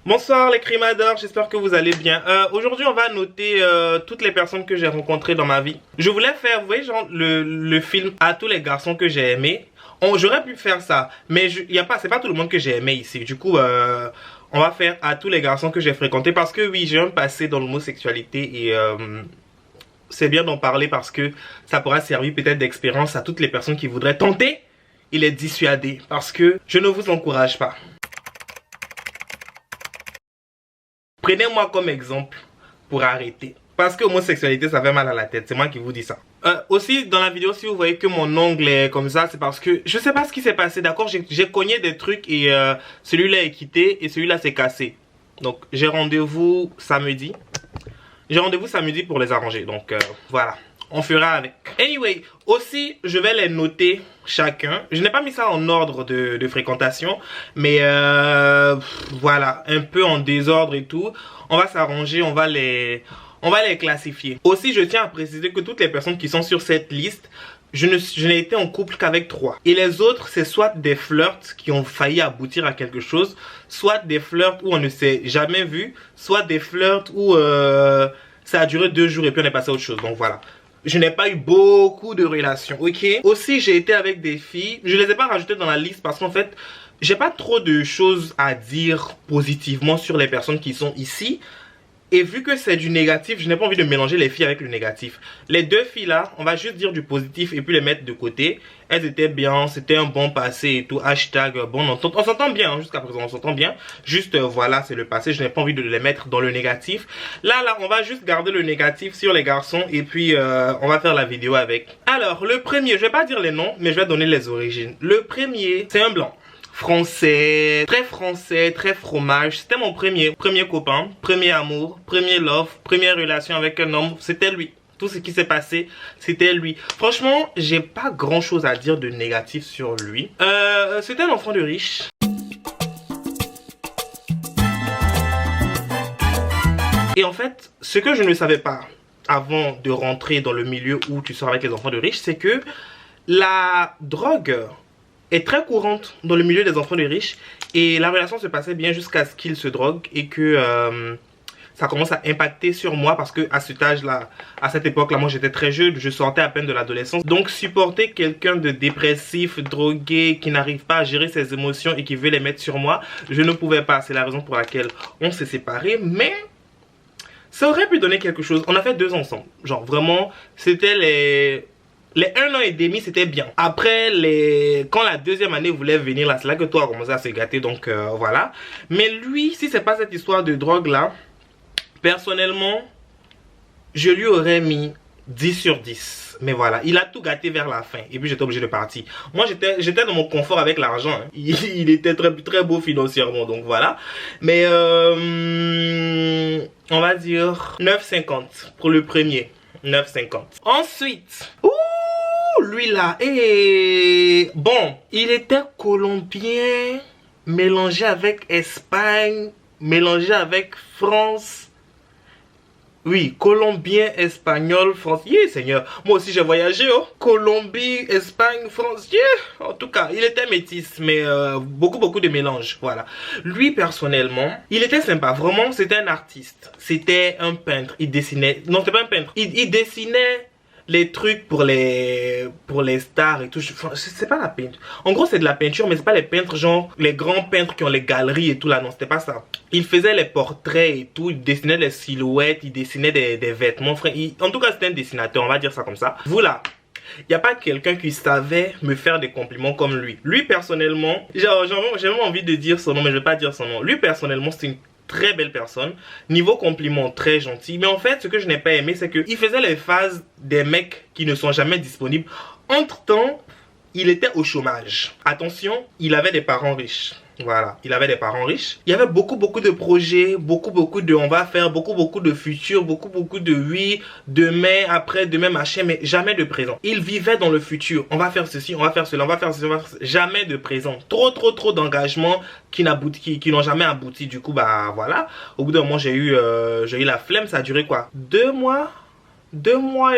Bonsoir les crimadors, j'espère que vous allez bien. Aujourd'hui on va noter toutes les personnes que j'ai rencontrées dans ma vie. Je voulais faire, vous voyez genre le film à tous les garçons que j'ai aimés. J'aurais pu faire ça, mais c'est pas tout le monde que j'ai aimé ici. Du coup on va faire à tous les garçons que j'ai fréquentés. Parce que oui, j'ai un passé dans l'homosexualité et c'est bien d'en parler parce que ça pourra servir peut-être d'expérience à toutes les personnes qui voudraient tenter et les dissuader. Parce que je ne vous encourage pas. Prenez-moi comme exemple pour arrêter. Parce que l'homosexualité ça fait mal à la tête, c'est moi qui vous dis ça. Aussi dans la vidéo si vous voyez que mon ongle est comme ça, c'est parce que je sais pas ce qui s'est passé, d'accord. J'ai cogné des trucs et celui-là est quitté et celui-là s'est cassé. Donc j'ai rendez-vous samedi. J'ai rendez-vous samedi pour les arranger, donc voilà. On fera avec. Anyway, aussi, je vais les noter chacun. Je n'ai pas mis ça en ordre de fréquentation. Mais voilà, un peu en désordre et tout. On va s'arranger, on va les classifier. Aussi, je tiens à préciser que toutes les personnes qui sont sur cette liste, je n'ai été en couple qu'avec 3. Et les autres, c'est soit des flirts qui ont failli aboutir à quelque chose, soit des flirts où on ne s'est jamais vu, soit des flirts où ça a duré 2 jours et puis on est passé à autre chose. Donc voilà. Je n'ai pas eu beaucoup de relations, ok. Aussi, j'ai été avec des filles. Je les ai pas rajoutées dans la liste parce qu'en fait, j'ai pas trop de choses à dire positivement sur les personnes qui sont ici. Et vu que c'est du négatif, je n'ai pas envie de mélanger les filles avec le négatif. Les 2 filles là, on va juste dire du positif et puis les mettre de côté. Elles étaient bien, c'était un bon passé et tout. Hashtag bon entente. On s'entend bien, hein, jusqu'à présent on s'entend bien. Juste voilà, c'est le passé, je n'ai pas envie de les mettre dans le négatif. Là, on va juste garder le négatif sur les garçons et puis on va faire la vidéo avec. Alors, le premier, je vais pas dire les noms, mais je vais donner les origines. Le premier, c'est un blanc. Français, très fromage. C'était mon premier copain, premier amour, premier love, première relation avec un homme. C'était lui. Tout ce qui s'est passé, c'était lui. Franchement, j'ai pas grand chose à dire de négatif sur lui. C'était un enfant de riche. Et en fait, ce que je ne savais pas avant de rentrer dans le milieu où tu sors avec les enfants de riches, c'est que la drogue est très courante dans le milieu des enfants de riches. Et la relation se passait bien jusqu'à ce qu'il se drogue et que ça commence à impacter sur moi. Parce que à cet âge-là, à cette époque-là, moi j'étais très jeune, je sortais à peine de l'adolescence. Donc supporter quelqu'un de dépressif, drogué, qui n'arrive pas à gérer ses émotions et qui veut les mettre sur moi, je ne pouvais pas. C'est la raison pour laquelle on s'est séparés. Mais ça aurait pu donner quelque chose. On a fait 2 ans ensemble. Genre vraiment, c'était les 1 an et demi, c'était bien. Après, quand la 2e année voulait venir là, c'est là que toi a commencé à se gâter. Donc voilà. Mais lui, si c'est pas cette histoire de drogue là, personnellement, je lui aurais mis 10 sur 10. Mais voilà, il a tout gâté vers la fin. Et puis j'étais obligé de partir. Moi j'étais dans mon confort avec l'argent, hein. Il était très beau financièrement. Donc voilà. Mais on va dire 9,50 pour le premier. 9,50. Ensuite, lui là, bon, il était colombien, mélangé avec Espagne, mélangé avec France. Oui, colombien, espagnol, français. Yeah, Seigneur, moi aussi j'ai voyagé, oh. Colombie, Espagne, France. Yeah. En tout cas, il était métis, mais beaucoup de mélange, voilà. Lui, personnellement, il était sympa, vraiment, c'était un artiste. C'était un peintre, il dessinait, non, c'était pas un peintre, il dessinait les trucs pour les stars et tout. C'est pas la peinture. En gros, c'est de la peinture, mais c'est pas les peintres, genre les grands peintres qui ont les galeries et tout là. Non, c'était pas ça. Il faisait les portraits et tout. Il dessinait les silhouettes. Il dessinait des vêtements. Frère. En tout cas, c'était un dessinateur. On va dire ça comme ça. Vous là, il n'y a pas quelqu'un qui savait me faire des compliments comme lui. Lui, personnellement, j'ai vraiment envie de dire son nom, mais je vais pas dire son nom. Lui, personnellement, c'est une très belle personne, niveau compliment très gentil. Mais en fait ce que je n'ai pas aimé, c'est qu'il faisait les phases des mecs qui ne sont jamais disponibles. Entre temps, il était au chômage. Attention, il avait des parents riches. Voilà, il avait des parents riches. Il y avait beaucoup de projets, beaucoup de on va faire, beaucoup de futurs, beaucoup de oui, demain, après, demain, machin, mais jamais de présent. Il vivait dans le futur. On va faire ceci, on va faire cela, on va faire ceci, on va faire ceci. Jamais de présent. Trop d'engagements qui n'ont jamais abouti. Du coup, bah voilà. Au bout d'un moment, j'ai eu la flemme. Ça a duré quoi? 2 mois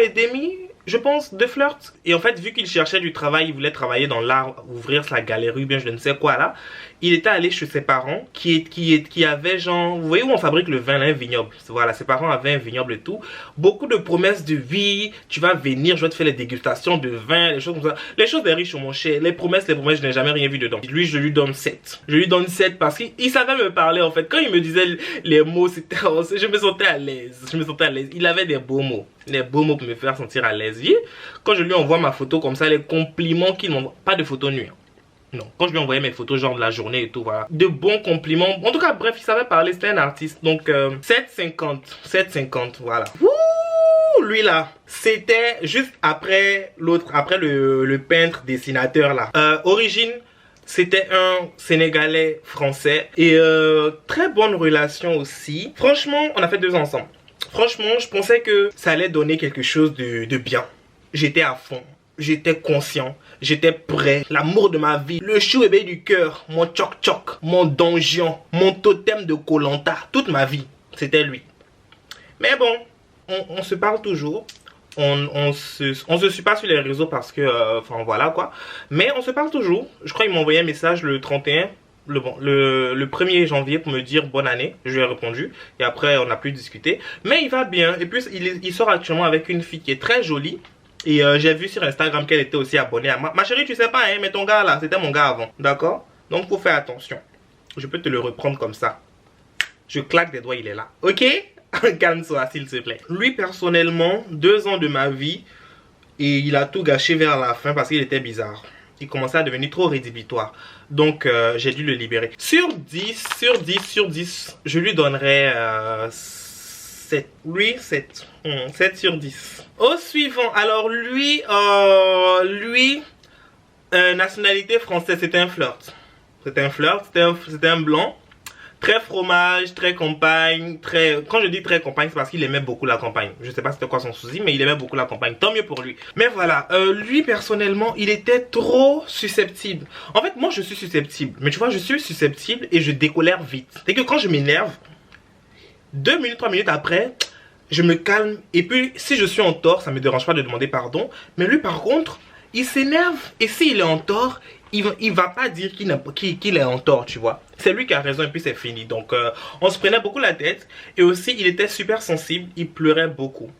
et demi. je pense, de flirt. Et en fait, vu qu'il cherchait du travail, il voulait travailler dans l'art, ouvrir sa galerie, bien je ne sais quoi là. Il était allé chez ses parents qui avaient genre, vous voyez où on fabrique le vin là, un vignoble. Voilà, ses parents avaient un vignoble et tout. Beaucoup de promesses de vie, tu vas venir, je vais te faire les dégustations de vin, les choses comme ça. Les choses des riches, mon cher, les promesses, je n'ai jamais rien vu dedans. Lui, je lui donne 7. Je lui donne 7 parce qu'il savait me parler en fait. Quand il me disait les mots, je me sentais à l'aise. Je me sentais à l'aise. Il avait des beaux mots. Les beaux mots pour me faire sentir à l'aise. Quand je lui envoie ma photo comme ça, les compliments qu'il m'envoie, pas de photos nues. Non, quand je lui envoyais mes photos genre de la journée et tout, voilà. De bons compliments. En tout cas, bref, il savait parler, c'était un artiste. Donc, 7,50. 7,50, voilà. Ouh, lui là, c'était juste après l'autre, après le peintre dessinateur là. Origine, c'était un Sénégalais français. Et très bonne relation aussi. Franchement, on a fait 2 ans ensemble. Franchement, je pensais que ça allait donner quelque chose de bien. J'étais à fond. J'étais conscient, j'étais prêt. L'amour de ma vie, le chou bébé du cœur, mon tchoc-tchoc, mon donjon, mon totem de Koh-Lanta. Toute ma vie, c'était lui. Mais bon, on se parle toujours. On se suit pas sur les réseaux parce que, enfin voilà quoi. Mais on se parle toujours. Je crois qu'il m'a envoyé un message le 31. Le 1er janvier pour me dire bonne année. Je lui ai répondu. Et après, on n'a plus discuté. Mais il va bien. Et puis, il sort actuellement avec une fille qui est très jolie. Et j'ai vu sur Instagram qu'elle était aussi abonnée à moi. Ma chérie, tu sais pas, hein, mais ton gars là, c'était mon gars avant. D'accord? Donc, faut faire attention. Je peux te le reprendre comme ça. Je claque des doigts, il est là. Ok? Calme-toi, s'il te plaît. Lui, personnellement, 2 ans de ma vie. Et il a tout gâché vers la fin parce qu'il était bizarre. Il commençait à devenir trop rédhibitoire. Donc, j'ai dû le libérer. Sur 10, je lui donnerais 7. Lui, 7. 7 sur 10. Au suivant, alors lui, nationalité française, c'était un flirt. C'était un flirt, c'était un blanc. Très fromage, très campagne, très... Quand je dis très campagne, c'est parce qu'il aimait beaucoup la campagne. Je sais pas c'était quoi son souci, mais il aimait beaucoup la campagne. Tant mieux pour lui. Mais voilà, lui personnellement, il était trop susceptible. En fait, moi je suis susceptible. Mais tu vois, je suis susceptible et je décolère vite. C'est que quand je m'énerve, 2 minutes, 3 minutes après, je me calme. Et puis, si je suis en tort, ça me dérange pas de demander pardon. Mais lui, par contre, il s'énerve. Et s'il est en tort, il va pas dire qu'il est en tort, tu vois. C'est lui qui a raison et puis c'est fini. Donc, on se prenait beaucoup la tête. Et aussi, il était super sensible. Il pleurait beaucoup.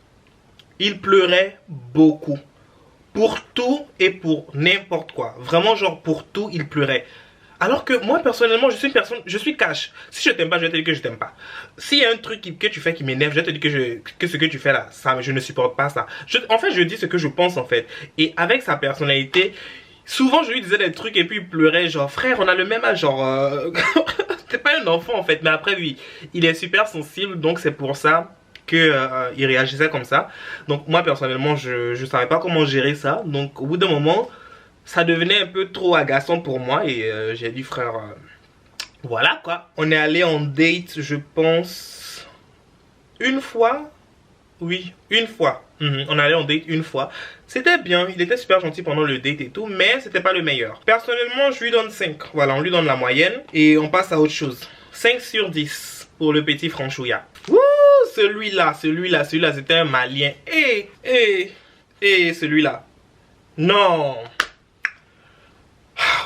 Il pleurait beaucoup. Pour tout et pour n'importe quoi. Vraiment, genre, pour tout, il pleurait. Alors que moi, personnellement, je suis une personne, je suis cash. Si je t'aime pas, je vais te dire que je t'aime pas. S'il y a un truc que tu fais qui m'énerve, je vais te dire que ce que tu fais là, ça, je ne supporte pas ça. En fait, je dis ce que je pense en fait. Et avec sa personnalité, souvent je lui disais des trucs et puis il pleurait genre, frère, on a le même âge, genre... c'est pas un enfant en fait, mais après oui, il est super sensible, donc c'est pour ça que il réagissait comme ça. Donc moi, personnellement, je savais pas comment gérer ça. Donc au bout d'un moment... ça devenait un peu trop agaçant pour moi et j'ai dit frère, voilà quoi. On est allé en date, je pense, une fois. Oui, une fois. On est allé en date une fois. C'était bien, il était super gentil pendant le date et tout, mais c'était pas le meilleur. Personnellement, je lui donne 5. Voilà, on lui donne la moyenne et on passe à autre chose. 5 sur 10 pour le petit franchouillard. Wouh, celui-là, c'était un malien. Celui-là. Non.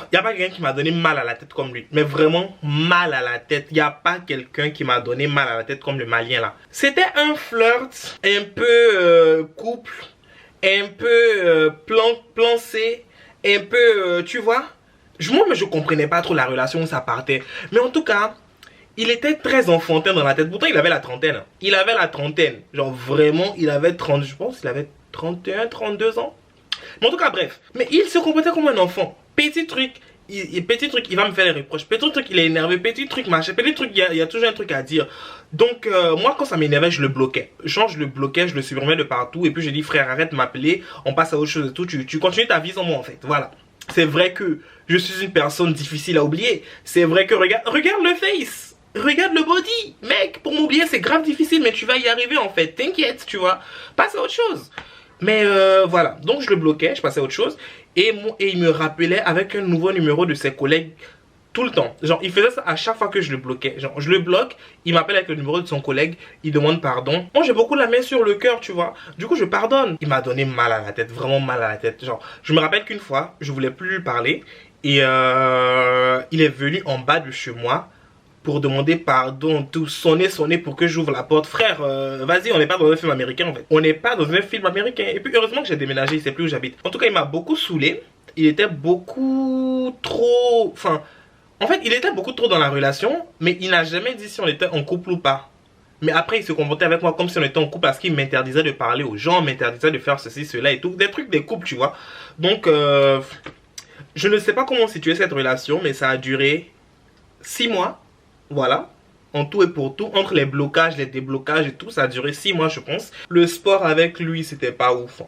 Il n'y a pas quelqu'un qui m'a donné mal à la tête comme lui. Mais vraiment mal à la tête. Il n'y a pas quelqu'un qui m'a donné mal à la tête comme le malien là. C'était un flirt un peu couple. Un peu plan C. Un peu, tu vois. Moi, mais je comprenais pas trop la relation où ça partait. Mais en tout cas, il était très enfantin dans la tête. Pourtant, il avait la trentaine. Il avait la trentaine. Genre vraiment, il avait 30, je pense qu'il avait 31, 32 ans. Mais en tout cas, bref. Mais il se comportait comme un enfant. Petit truc, il va me faire les reproches. Petit truc, il est énervé. Petit truc, machin. Petit truc, il y a toujours un truc à dire. Donc, moi, quand ça m'énervait, je le bloquais. Genre, je le bloquais, je le supprimais de partout. Et puis, je dis, frère, arrête de m'appeler. On passe à autre chose et tout. Tu continues ta vie sans moi, en fait. Voilà. C'est vrai que je suis une personne difficile à oublier. C'est vrai que, regarde le face. Regarde le body. Mec, pour m'oublier, c'est grave difficile. Mais tu vas y arriver, en fait. T'inquiète, tu vois. Passe à autre chose. Mais voilà, donc je le bloquais, je passais à autre chose. Et il me rappelait avec un nouveau numéro de ses collègues Tout le temps. Genre, il faisait ça à chaque fois que je le bloquais. Genre, je le bloque, il m'appelle avec le numéro de son collègue, il demande pardon. Moi, j'ai beaucoup la main sur le cœur, tu vois. Du coup, je pardonne. Il m'a donné mal à la tête, vraiment mal à la tête. Genre, je me rappelle qu'une fois, je voulais plus lui parler. Et il est venu en bas de chez moi pour demander pardon, tout sonner pour que j'ouvre la porte. Frère, vas-y, on n'est pas dans un film américain en fait. On n'est pas dans un film américain. Et puis heureusement que j'ai déménagé, il sait plus où j'habite. En tout cas, il m'a beaucoup saoulé. Il était beaucoup trop... Enfin, en fait, il était beaucoup trop dans la relation, mais il n'a jamais dit si on était en couple ou pas. Mais après, il se comportait avec moi comme si on était en couple parce qu'il m'interdisait de parler aux gens, m'interdisait de faire ceci, cela et tout. Des trucs des couples, tu vois. Donc, je ne sais pas comment situer cette relation, mais ça a duré 6 mois. Voilà. En tout et pour tout, entre les blocages, les déblocages et tout, ça a duré 6 mois, je pense. Le sport avec lui, c'était pas ouf.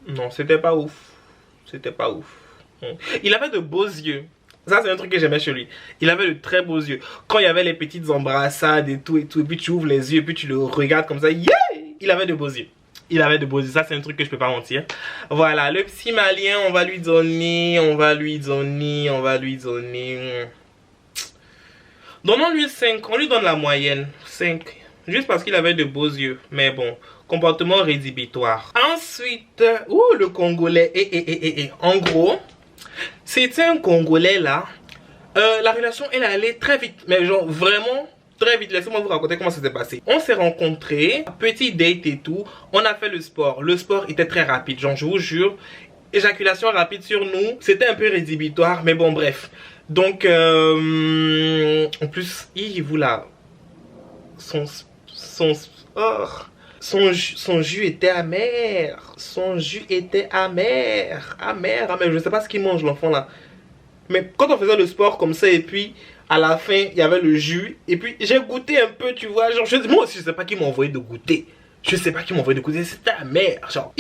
Non, c'était pas ouf. C'était pas ouf. Il avait de beaux yeux. Ça, c'est un truc que j'aimais chez lui. Il avait de très beaux yeux. Quand il y avait les petites embrassades et tout, et puis tu ouvres les yeux, et puis tu le regardes comme ça. Yeah! Il avait de beaux yeux. Il avait de beaux yeux. Ça, c'est un truc que je peux pas mentir. Voilà, le petit malien, on va lui donner. Donnons-lui 5. On lui donne la moyenne. 5. Juste parce qu'il avait de beaux yeux. Mais bon, comportement rédhibitoire. Ensuite, le Congolais. En gros... C'était un Congolais là. La relation elle allait très vite. Mais genre vraiment très vite. Laissez-moi vous raconter comment ça s'est passé. On s'est rencontrés, petit date et tout. On a fait le sport. Le sport était très rapide. Genre je vous jure, éjaculation rapide sur nous. C'était un peu rédhibitoire. Mais bon bref. Donc en plus, vous là. Son jus était amer. Son jus était amer. Amer. Je sais pas ce qu'il mange l'enfant là. Mais quand on faisait le sport comme ça et puis à la fin il y avait le jus. Et puis j'ai goûté un peu tu vois. Genre moi aussi je sais pas qui m'a envoyé de goûter. Je sais pas qui m'a envoyé de goûter. C'était amer. Genre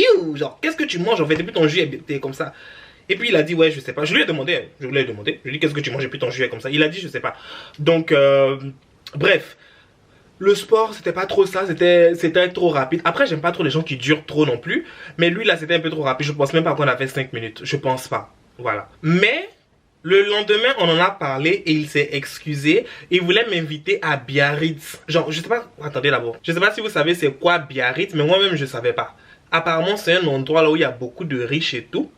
qu'est-ce que tu manges en fait depuis ton jus était comme ça. Et puis il a dit ouais je sais pas. Je lui ai demandé. Je lui ai dit qu'est-ce que tu manges depuis ton jus est comme ça. Il a dit je sais pas. Donc bref. Le sport, c'était pas trop ça, c'était trop rapide. Après, j'aime pas trop les gens qui durent trop non plus. Mais lui, là, c'était un peu trop rapide. Je pense même pas qu'on a fait 5 minutes. Je pense pas. Voilà. Mais, le lendemain, on en a parlé et il s'est excusé. Il voulait m'inviter à Biarritz. Genre, je sais pas... Attendez d'abord. Je sais pas si vous savez c'est quoi Biarritz, mais moi-même, je savais pas. Apparemment, c'est un endroit là où il y a beaucoup de riches et tout.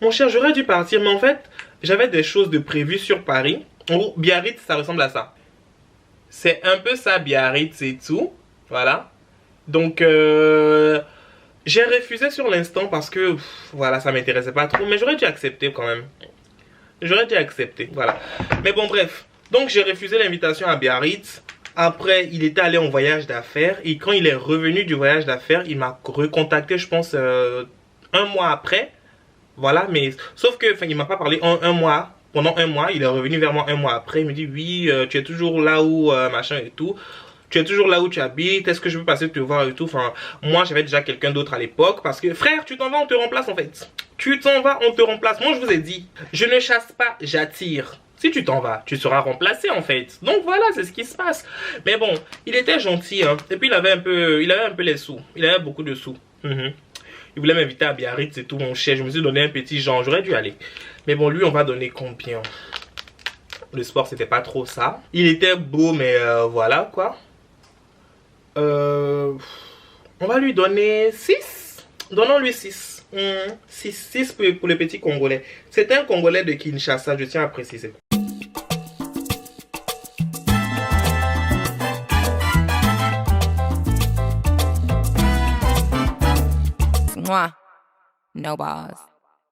Mon cher, j'aurais dû partir, mais en fait, j'avais des choses de prévues sur Paris. En gros, Biarritz, ça ressemble à ça. C'est un peu ça Biarritz et tout. Voilà. Donc j'ai refusé sur l'instant parce que voilà, ça m'intéressait pas trop. Mais j'aurais dû accepter quand même. J'aurais dû accepter. Voilà. Mais bon bref. Donc j'ai refusé l'invitation à Biarritz. Après il était allé en voyage d'affaires. Et quand il est revenu du voyage d'affaires, il m'a recontacté je pense 1 mois après. Voilà. Mais sauf que il m'a pas parlé en 1 mois. Pendant 1 mois, il est revenu vers moi 1 mois après. Il me dit oui, tu es toujours là où machin et tout. Tu es toujours là où tu habites. Est-ce que je peux passer te voir et tout. Enfin, moi j'avais déjà quelqu'un d'autre à l'époque. Parce que frère, tu t'en vas, on te remplace en fait. Tu t'en vas, on te remplace. Moi je vous ai dit, je ne chasse pas, j'attire. Si tu t'en vas, tu seras remplacé en fait. Donc voilà, c'est ce qui se passe. Mais bon, il était gentil hein. Et puis il avait un peu les sous. Il avait beaucoup de sous. Il voulait m'inviter à Biarritz et tout mon cher. Je me suis donné un petit genre, j'aurais dû aller. Mais bon, lui, on va donner combien? Le sport, c'était pas trop ça. Il était beau, mais voilà quoi. On va lui donner 6. Donnons-lui 6. 6 pour le petit Congolais. C'était un Congolais de Kinshasa, je tiens à préciser. Moi, no balls.